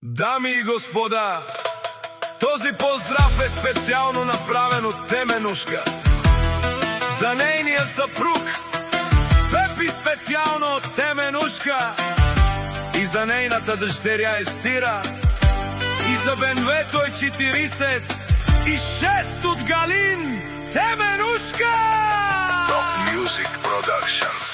Дами и господа, този поздрав е специално направен от Теменушка за нейния съпруг Пепи, специално от Теменушка, и за нейната дъщеря Естира, и за Бенвето е 46 от Галин Теменушка. Top Music Productions.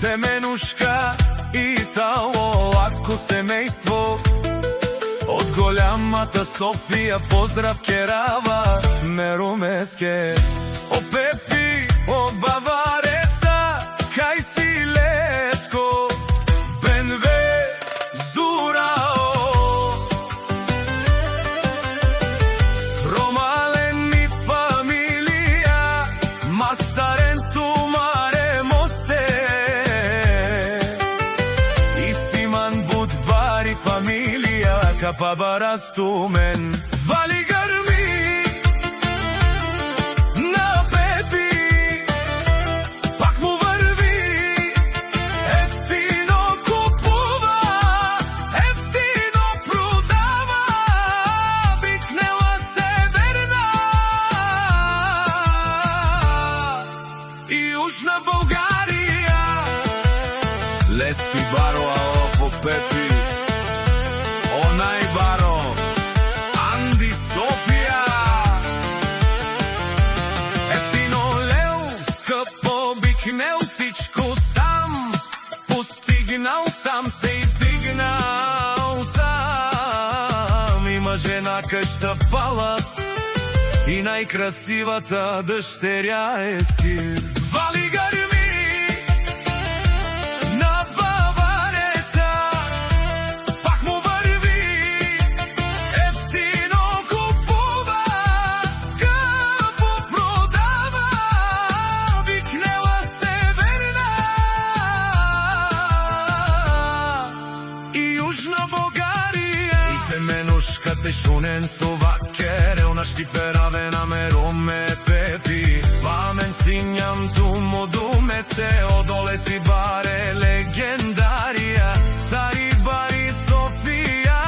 Теменушка и Тало, ако семейство от голямата София, поздрав керава Мерумеске. О Пепи, о Бавареца, кај си леско, Бенве, Зурао, Ромален ми фамилија, Мастаренту маре мосте, и Симан Будбари фамилија, Капабарастумен. Вали гърми на Пепи, пак му върви, ефтино купува, ефтино продава, викнела Северна и Южна България. Леси баро аофо Пепи, онай баро Анди София. Ефтино лел, скъпо бикнел, всичко сам постигнал, сам се издигнал сам. Има жена къща палат и най-красивата дъщеря Естир. Вали гърми на Бавареца, пак му върви, ефтино купува, скъпо продава, викнела Северна и Южна България. И Теменушка те шунен совакерел на штипераве на Меруме Пепи, Памен синям тумо думесте, одоле си баре легендарија, тари бари Софија.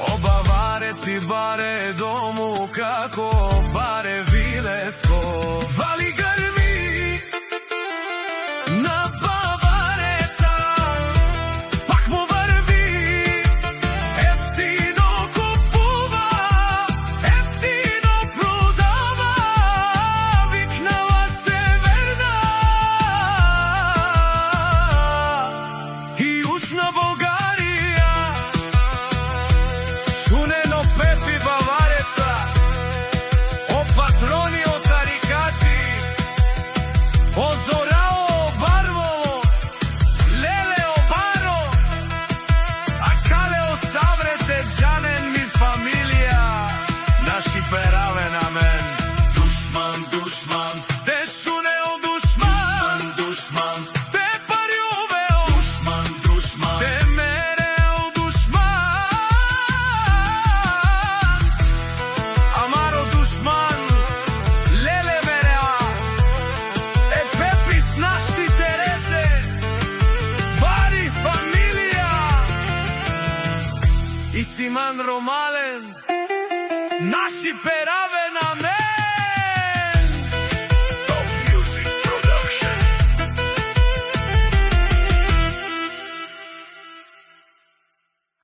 О Бавареци баре дому, како баре Вилеско. Вали гърми на Бавареца, пак му върви, ефтино купува, ефтино продава, викнала Северна и Южна България. Шунено Пепи Бавареца, о патрони, о тарикати, о Зорао, о Барволо, Леле, о Баро, а кале о Саврете, Джанен ми фамилија, наши пераве на мен. Душман, душман, те шунео душман, душман, те париувео душман, душман, те мерео душман, амаро душман, Леле мереа, е Пепи с нашти Терезе, бари фамилија, и Симан Ромален, наши пераве на мен.